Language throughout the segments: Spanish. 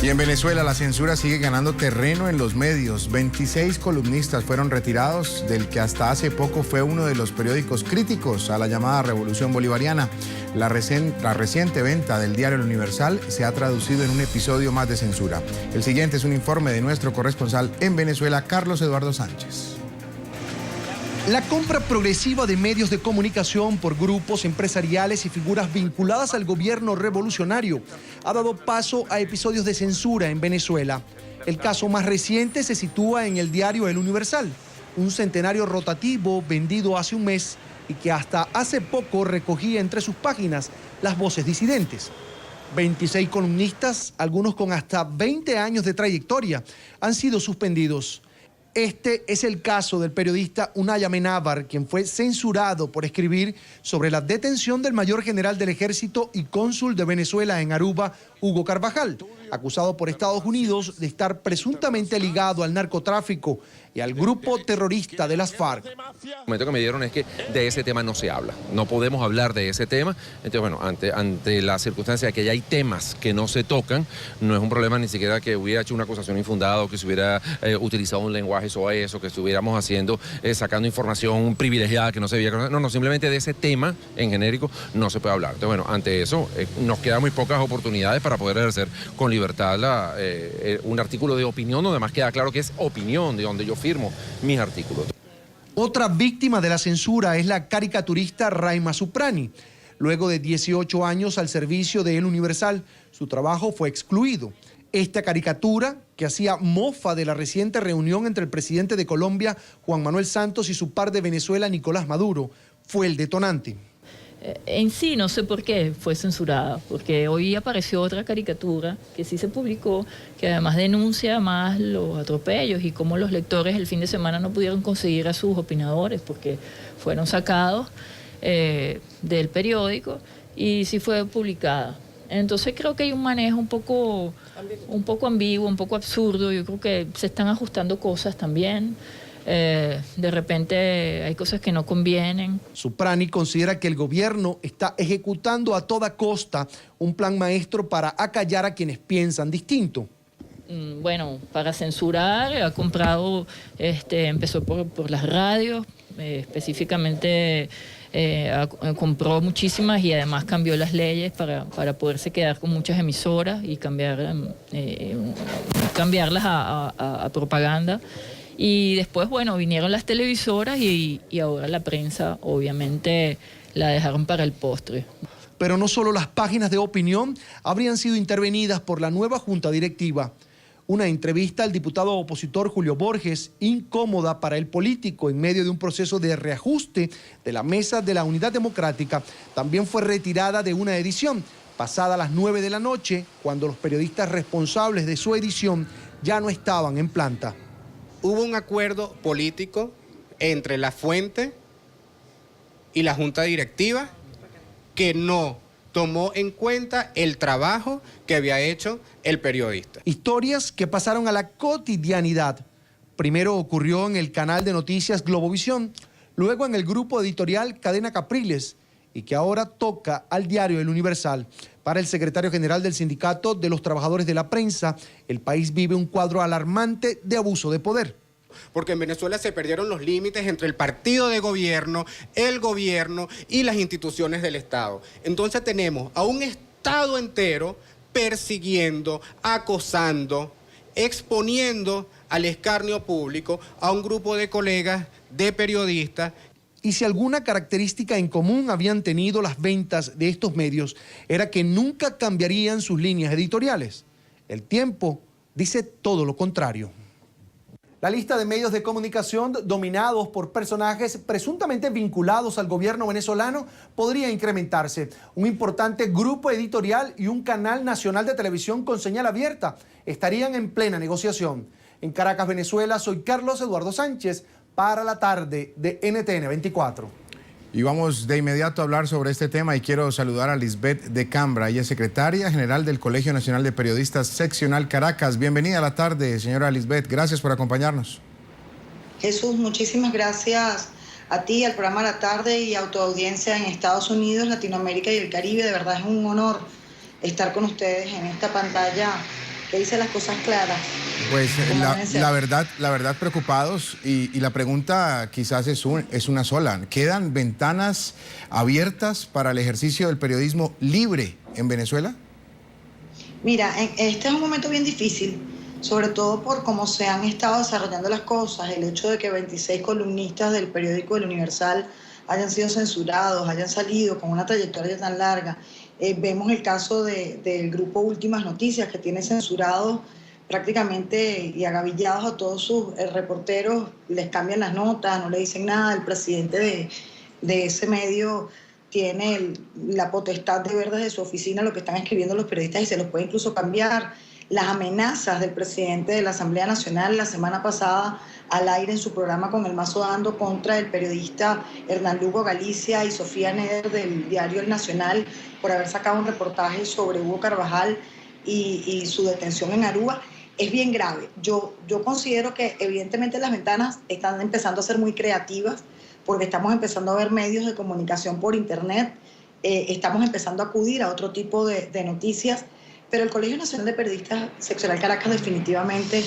Y en Venezuela la censura sigue ganando terreno en los medios. 26 columnistas fueron retirados del que hasta hace poco fue uno de los periódicos críticos a la llamada Revolución Bolivariana. La reciente venta del diario El Universal se ha traducido en un episodio más de censura. El siguiente es un informe de nuestro corresponsal en Venezuela, Carlos Eduardo Sánchez. La compra progresiva de medios de comunicación por grupos empresariales y figuras vinculadas al gobierno revolucionario ha dado paso a episodios de censura en Venezuela. El caso más reciente se sitúa en el diario El Universal, un centenario rotativo vendido hace un mes y que hasta hace poco recogía entre sus páginas las voces disidentes. 26 columnistas, algunos con hasta 20 años de trayectoria, han sido suspendidos. Este es el caso del periodista Unai Amenábar, quien fue censurado por escribir sobre la detención del mayor general del ejército y cónsul de Venezuela en Aruba, Hugo Carvajal, acusado por Estados Unidos de estar presuntamente ligado al narcotráfico y al grupo terrorista de las FARC. El momento que me dieron es que de ese tema no se habla, no podemos hablar de ese tema. Entonces, bueno, ante la circunstancia de que ya hay temas que no se tocan, no es un problema ni siquiera que hubiera hecho una acusación infundada o que se hubiera utilizado un lenguaje soez o que estuviéramos haciendo, sacando información privilegiada que no se veía. No, simplemente de ese tema en genérico no se puede hablar. Entonces, bueno, ante eso nos quedan muy pocas oportunidades para poder ejercer con libertad un artículo de opinión, donde además queda claro que es opinión, de donde yo firmo mis artículos. Otra víctima de la censura es la caricaturista Raima Suprani. Luego de 18 años al servicio de El Universal, su trabajo fue excluido. Esta caricatura, que hacía mofa de la reciente reunión entre el presidente de Colombia, Juan Manuel Santos, y su par de Venezuela, Nicolás Maduro, fue el detonante. En sí no sé por qué fue censurada, porque hoy apareció otra caricatura que sí se publicó, que además denuncia más los atropellos y cómo los lectores el fin de semana no pudieron conseguir a sus opinadores porque fueron sacados del periódico y sí fue publicada. Entonces creo que hay un manejo un poco ambiguo, un poco absurdo. Yo creo que se están ajustando cosas también. De repente hay cosas que no convienen. Suprani considera que el gobierno está ejecutando a toda costa un plan maestro para acallar a quienes piensan distinto. Bueno, para censurar ha comprado, empezó por las radios, específicamente compró muchísimas y además cambió las leyes para poderse quedar con muchas emisoras y cambiarlas a propaganda. Y después, bueno, vinieron las televisoras y ahora la prensa, obviamente, la dejaron para el postre. Pero no solo las páginas de opinión habrían sido intervenidas por la nueva junta directiva. Una entrevista al diputado opositor Julio Borges, incómoda para el político en medio de un proceso de reajuste de la mesa de la Unidad Democrática, también fue retirada de una edición, pasada las 9 de la noche, cuando los periodistas responsables de su edición ya no estaban en planta. Hubo un acuerdo político entre la fuente y la junta directiva que no tomó en cuenta el trabajo que había hecho el periodista. Historias que pasaron a la cotidianidad. Primero ocurrió en el canal de noticias Globovisión, luego en el grupo editorial Cadena Capriles y que ahora toca al diario El Universal. Para el secretario general del Sindicato de los Trabajadores de la Prensa, el país vive un cuadro alarmante de abuso de poder. Porque en Venezuela se perdieron los límites entre el partido de gobierno, el gobierno y las instituciones del Estado. Entonces tenemos a un Estado entero persiguiendo, acosando, exponiendo al escarnio público a un grupo de colegas, de periodistas. Y si alguna característica en común habían tenido las ventas de estos medios, era que nunca cambiarían sus líneas editoriales. El tiempo dice todo lo contrario. La lista de medios de comunicación dominados por personajes presuntamente vinculados al gobierno venezolano podría incrementarse. Un importante grupo editorial y un canal nacional de televisión con señal abierta estarían en plena negociación. En Caracas, Venezuela, soy Carlos Eduardo Sánchez para la tarde de NTN 24. Y vamos de inmediato a hablar sobre este tema y quiero saludar a Lisbeth de Cambra. Ella es secretaria general del Colegio Nacional de Periodistas Seccional Caracas. Bienvenida a la tarde, señora Lisbeth. Gracias por acompañarnos. Jesús, muchísimas gracias a ti, al programa La Tarde y a tu audiencia en Estados Unidos, Latinoamérica y el Caribe. De verdad es un honor estar con ustedes en esta pantalla que dice las cosas claras. Pues la verdad preocupados y la pregunta quizás es una sola. ¿Quedan ventanas abiertas para el ejercicio del periodismo libre en Venezuela? Mira, este es un momento bien difícil, sobre todo por cómo se han estado desarrollando las cosas, el hecho de que 26 columnistas del periódico El Universal hayan sido censurados, hayan salido con una trayectoria tan larga. Vemos el caso del grupo Últimas Noticias, que tiene censurados prácticamente y agavillados a todos sus reporteros, les cambian las notas, no le dicen nada. El presidente de ese medio tiene la potestad de ver desde su oficina lo que están escribiendo los periodistas y se los puede incluso cambiar. Las amenazas del presidente de la Asamblea Nacional la semana pasada al aire en su programa Con el Mazo Dando contra el periodista Hernán Lugo Galicia y Sofía Neder del diario El Nacional por haber sacado un reportaje sobre Hugo Carvajal y su detención en Aruba, es bien grave. Yo considero que evidentemente las ventanas están empezando a ser muy creativas porque estamos empezando a ver medios de comunicación por internet, estamos empezando a acudir a otro tipo de noticias, pero el Colegio Nacional de Periodistas Seccional Caracas definitivamente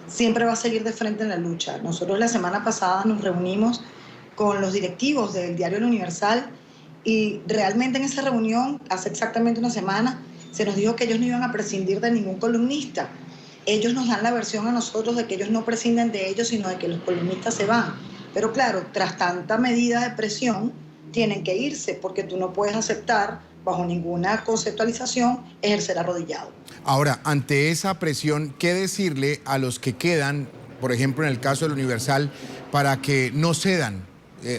siempre va a seguir de frente en la lucha. Nosotros la semana pasada nos reunimos con los directivos del diario El Universal y realmente en esa reunión, hace exactamente una semana, se nos dijo que ellos no iban a prescindir de ningún columnista. Ellos nos dan la versión a nosotros de que ellos no prescinden de ellos, sino de que los columnistas se van. Pero claro, tras tanta medida de presión, tienen que irse porque tú no puedes aceptar, bajo ninguna conceptualización, ejercer arrodillado. Ahora, ante esa presión, ¿qué decirle a los que quedan, por ejemplo, en el caso del Universal, para que no cedan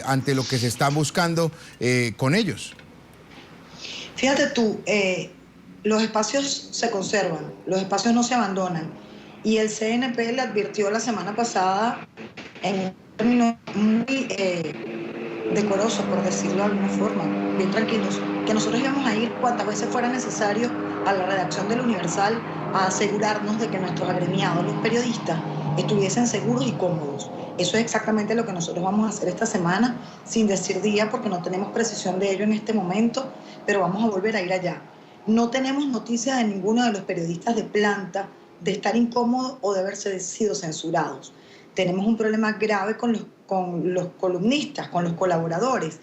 ante lo que se está buscando con ellos? Fíjate tú, los espacios se conservan, los espacios no se abandonan. Y el CNP le advirtió la semana pasada, en un término muy decoroso, por decirlo de alguna forma, bien tranquilos, que nosotros íbamos a ir cuantas veces fuera necesario a la redacción del Universal a asegurarnos de que nuestros agremiados, los periodistas, estuviesen seguros y cómodos. Eso es exactamente lo que nosotros vamos a hacer esta semana, sin decir día porque no tenemos precisión de ello en este momento, pero vamos a volver a ir allá. No tenemos noticias de ninguno de los periodistas de planta de estar incómodos o de haberse sido censurados. Tenemos un problema grave con los columnistas, con los colaboradores,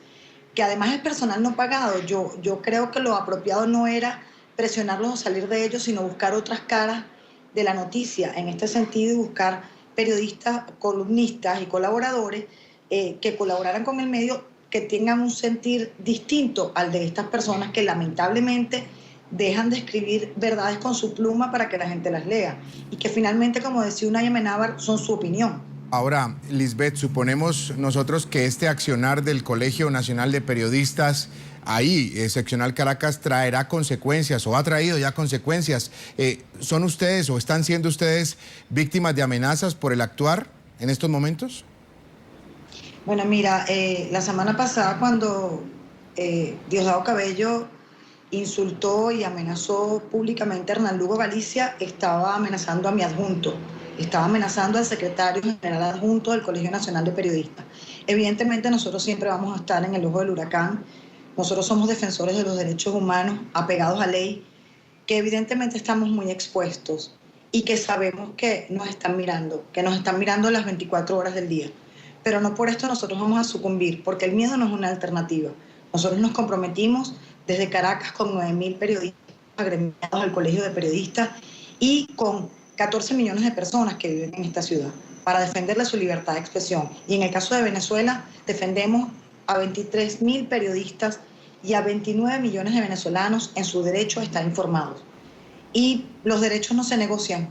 que además es personal no pagado. Yo creo que lo apropiado no era presionarlos a salir de ellos, sino buscar otras caras de la noticia en este sentido y buscar periodistas, columnistas y colaboradores que colaboraran con el medio, que tengan un sentir distinto al de estas personas que lamentablemente dejan de escribir verdades con su pluma para que la gente las lea y que finalmente, como decía Unai Amenábar, son su opinión. Ahora, Lisbeth, suponemos nosotros que este accionar del Colegio Nacional de Periodistas ahí, seccional Caracas, traerá consecuencias o ha traído ya consecuencias. ¿Son ustedes o están siendo ustedes víctimas de amenazas por el actuar en estos momentos? Bueno, mira, la semana pasada cuando Diosdado Cabello insultó y amenazó públicamente a Hernán Lugo Galicia, estaba amenazando a mi adjunto, estaba amenazando al secretario general adjunto del Colegio Nacional de Periodistas. Evidentemente nosotros siempre vamos a estar en el ojo del huracán. Nosotros somos defensores de los derechos humanos, apegados a ley, que evidentemente estamos muy expuestos y que sabemos que nos están mirando las 24 horas del día. Pero no por esto nosotros vamos a sucumbir, porque el miedo no es una alternativa. Nosotros nos comprometimos desde Caracas con 9.000 periodistas agremiados al Colegio de Periodistas y con 14 millones de personas que viven en esta ciudad para defenderle su libertad de expresión. Y en el caso de Venezuela defendemos a 23.000 periodistas y a 29 millones de venezolanos en su derecho a estar informados. Y los derechos no se negocian.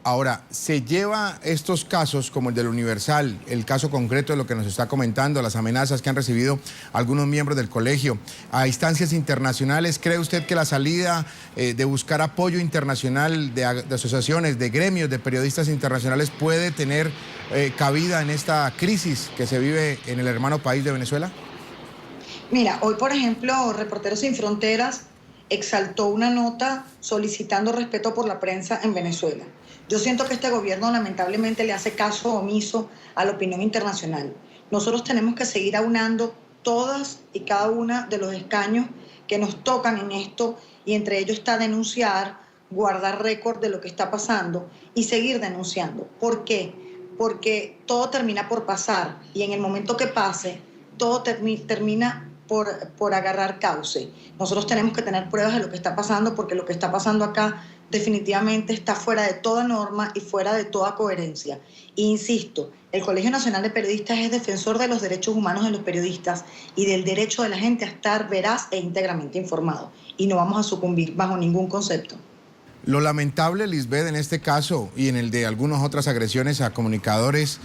Ahora, ¿se lleva estos casos como el del Universal, el caso concreto de lo que nos está comentando, las amenazas que han recibido algunos miembros del colegio, a instancias internacionales? ¿Cree usted que la salida de buscar apoyo internacional de asociaciones, de gremios, de periodistas internacionales puede tener cabida en esta crisis que se vive en el hermano país de Venezuela? Mira, hoy por ejemplo, Reporteros Sin Fronteras exaltó una nota solicitando respeto por la prensa en Venezuela. Yo siento que este gobierno lamentablemente le hace caso omiso a la opinión internacional. Nosotros tenemos que seguir aunando todas y cada una de los escaños que nos tocan en esto y entre ellos está denunciar guardar récord de lo que está pasando y seguir denunciando. ¿Por qué? Porque todo termina por pasar y en el momento que pase, todo termina por agarrar cauce. Nosotros tenemos que tener pruebas de lo que está pasando, porque lo que está pasando acá definitivamente está fuera de toda norma y fuera de toda coherencia. E insisto, el Colegio Nacional de Periodistas es defensor de los derechos humanos de los periodistas y del derecho de la gente a estar veraz e íntegramente informado. Y no vamos a sucumbir bajo ningún concepto. Lo lamentable, Lisbeth, en este caso y en el de algunas otras agresiones a comunicadores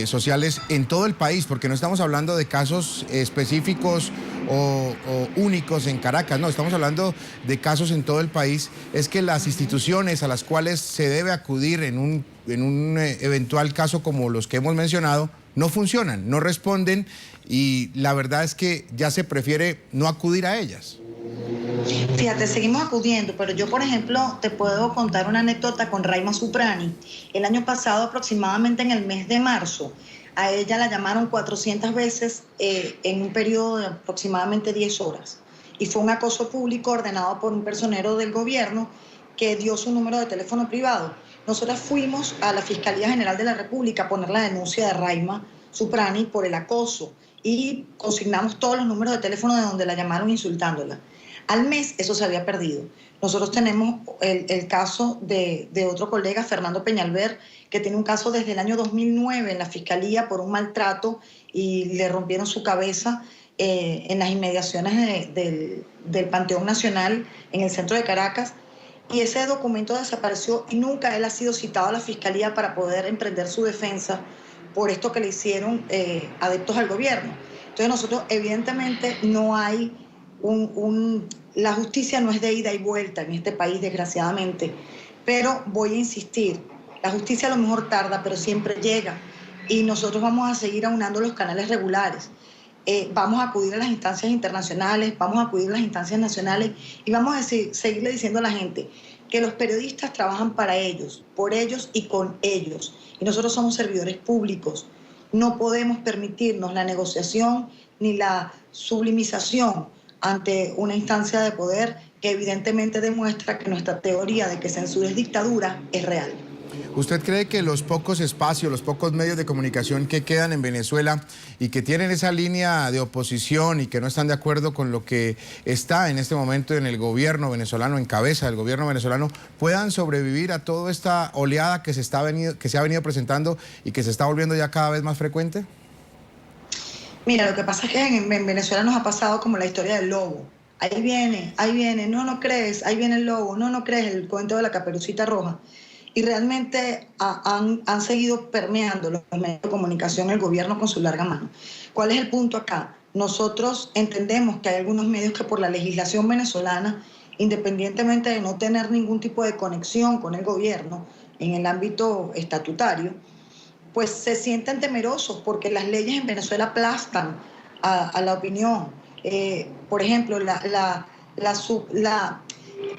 sociales en todo el país, porque no estamos hablando de casos específicos o únicos en Caracas, no, estamos hablando de casos en todo el país, es que las instituciones a las cuales se debe acudir en un eventual caso como los que hemos mencionado, no funcionan, no responden y la verdad es que ya se prefiere no acudir a ellas. Fíjate, seguimos acudiendo, pero yo, por ejemplo, te puedo contar una anécdota con Raima Suprani. El año pasado, aproximadamente en el mes de marzo, a ella la llamaron 400 veces en un periodo de aproximadamente 10 horas. Y fue un acoso público ordenado por un personero del gobierno que dio su número de teléfono privado. Nosotras fuimos a la Fiscalía General de la República a poner la denuncia de Raima Suprani por el acoso y consignamos todos los números de teléfono de donde la llamaron insultándola. Al mes eso se había perdido. Nosotros tenemos el caso de otro colega, Fernando Peñalver, que tiene un caso desde el año 2009 en la Fiscalía por un maltrato y le rompieron su cabeza en las inmediaciones del Panteón Nacional en el centro de Caracas. Y ese documento desapareció y nunca él ha sido citado a la Fiscalía para poder emprender su defensa por esto que le hicieron adeptos al gobierno. Entonces nosotros evidentemente no hay la justicia no es de ida y vuelta en este país, desgraciadamente, pero voy a insistir, la justicia a lo mejor tarda, pero siempre llega y nosotros vamos a seguir aunando los canales regulares, vamos a acudir a las instancias internacionales, vamos a acudir a las instancias nacionales y vamos a seguirle diciendo a la gente que los periodistas trabajan para ellos, por ellos y con ellos, y nosotros somos servidores públicos, no podemos permitirnos la negociación ni la sublimización ante una instancia de poder que evidentemente demuestra que nuestra teoría de que censura es dictadura es real. ¿Usted cree que los pocos espacios, los pocos medios de comunicación que quedan en Venezuela y que tienen esa línea de oposición y que no están de acuerdo con lo que está en este momento en el gobierno venezolano, en cabeza del gobierno venezolano, puedan sobrevivir a toda esta oleada que se ha venido presentando y que se está volviendo ya cada vez más frecuente? Mira, lo que pasa es que en Venezuela nos ha pasado como la historia del lobo. Ahí viene, no crees, ahí viene el lobo, no crees, el cuento de la Caperucita Roja. Y realmente han seguido permeando los medios de comunicación el gobierno con su larga mano. ¿Cuál es el punto acá? Nosotros entendemos que hay algunos medios que por la legislación venezolana, independientemente de no tener ningún tipo de conexión con el gobierno en el ámbito estatutario, pues se sienten temerosos porque las leyes en Venezuela aplastan a la opinión. Por ejemplo,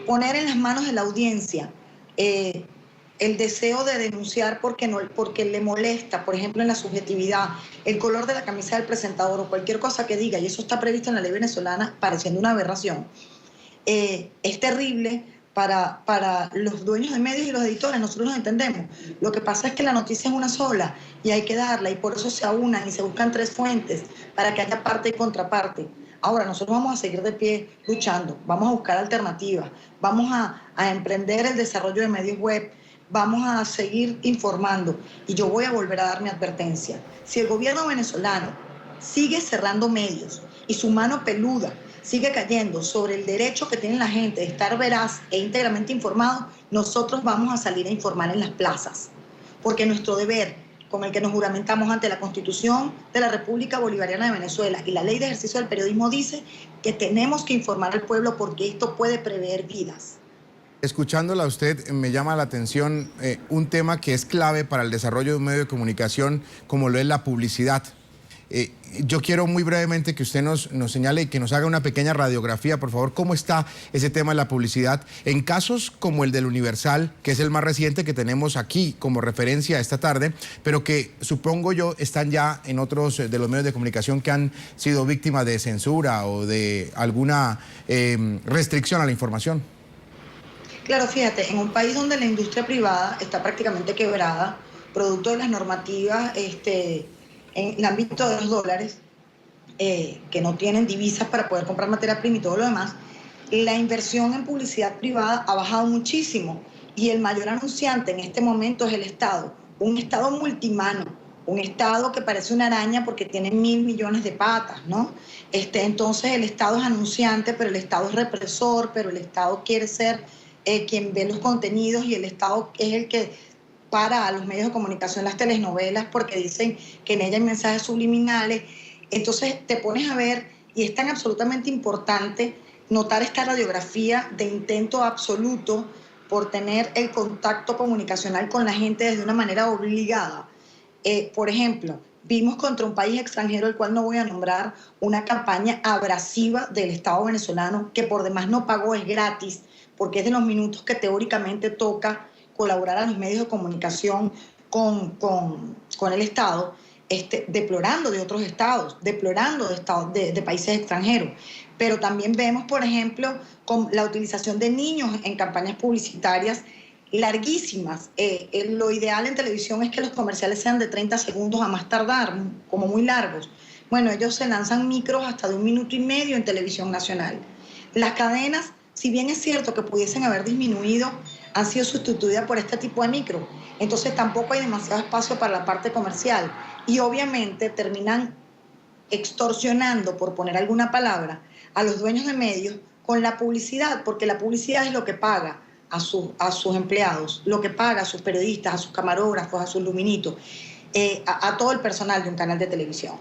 poner en las manos de la audiencia el deseo de denunciar porque le molesta, por ejemplo, en la subjetividad, el color de la camisa del presentador o cualquier cosa que diga, y eso está previsto en la ley venezolana, pareciendo una aberración. Es terrible para los dueños de medios y los editores, nosotros los entendemos. Lo que pasa es que la noticia es una sola y hay que darla y por eso se aunan y se buscan 3 fuentes para que haya parte y contraparte. Ahora, nosotros vamos a seguir de pie luchando, vamos a buscar alternativas, vamos a emprender el desarrollo de medios web, vamos a seguir informando y yo voy a volver a dar mi advertencia. Si el gobierno venezolano sigue cerrando medios y su mano peluda sigue cayendo sobre el derecho que tiene la gente de estar veraz e íntegramente informado, nosotros vamos a salir a informar en las plazas. Porque nuestro deber, con el que nos juramentamos ante la Constitución de la República Bolivariana de Venezuela y la Ley de Ejercicio del Periodismo, dice que tenemos que informar al pueblo porque esto puede prever vidas. Escuchándola a usted me llama la atención un tema que es clave para el desarrollo de un medio de comunicación como lo es la publicidad. Yo quiero muy brevemente que usted nos señale y que nos haga una pequeña radiografía, por favor, cómo está ese tema de la publicidad en casos como el del Universal, que es el más reciente que tenemos aquí como referencia esta tarde, pero que supongo yo están ya en otros de los medios de comunicación que han sido víctimas de censura o de alguna restricción a la información. Claro, fíjate, en un país donde la industria privada está prácticamente quebrada, producto de las normativas en el ámbito de los dólares, que no tienen divisas para poder comprar materia prima y todo lo demás, la inversión en publicidad privada ha bajado muchísimo y el mayor anunciante en este momento es el Estado, un Estado multimano, un Estado que parece una araña porque tiene 1.000 millones de patas, ¿no? Entonces el Estado es anunciante, pero el Estado es represor, pero el Estado quiere ser quien ve los contenidos y el Estado es el que para a los medios de comunicación las telenovelas porque dicen que en ellas hay mensajes subliminales. Entonces te pones a ver y es tan absolutamente importante notar esta radiografía de intento absoluto por tener el contacto comunicacional con la gente desde una manera obligada. Por ejemplo, vimos contra un país extranjero, el cual no voy a nombrar, una campaña abrasiva del Estado venezolano que por demás no pagó, es gratis, porque es de los minutos que teóricamente toca colaborar a los medios de comunicación con el Estado, deplorando de otros estados, deplorando de países extranjeros. Pero también vemos, por ejemplo, con la utilización de niños en campañas publicitarias larguísimas. Lo ideal en televisión es que los comerciales sean de 30 segundos a más tardar, como muy largos. Bueno, ellos se lanzan micros hasta de 1 minuto y medio en televisión nacional. Las cadenas, si bien es cierto que pudiesen haber disminuido, han sido sustituidas por este tipo de micro. Entonces tampoco hay demasiado espacio para la parte comercial. Y obviamente terminan extorsionando, por poner alguna palabra, a los dueños de medios con la publicidad, porque la publicidad es lo que paga a sus empleados, lo que paga a sus periodistas, a sus camarógrafos, a sus luminitos, a todo el personal de un canal de televisión.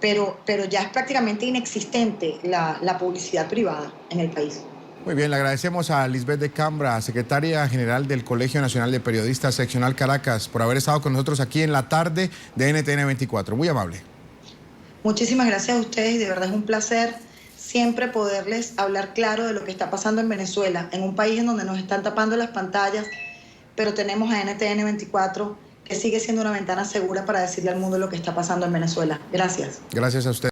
Pero ya es prácticamente inexistente la publicidad privada en el país. Muy bien, le agradecemos a Lisbeth de Cambra, secretaria general del Colegio Nacional de Periodistas Seccional Caracas, por haber estado con nosotros aquí en la tarde de NTN 24. Muy amable. Muchísimas gracias a ustedes y de verdad es un placer siempre poderles hablar claro de lo que está pasando en Venezuela, en un país en donde nos están tapando las pantallas, pero tenemos a NTN 24 que sigue siendo una ventana segura para decirle al mundo lo que está pasando en Venezuela. Gracias. Gracias a usted.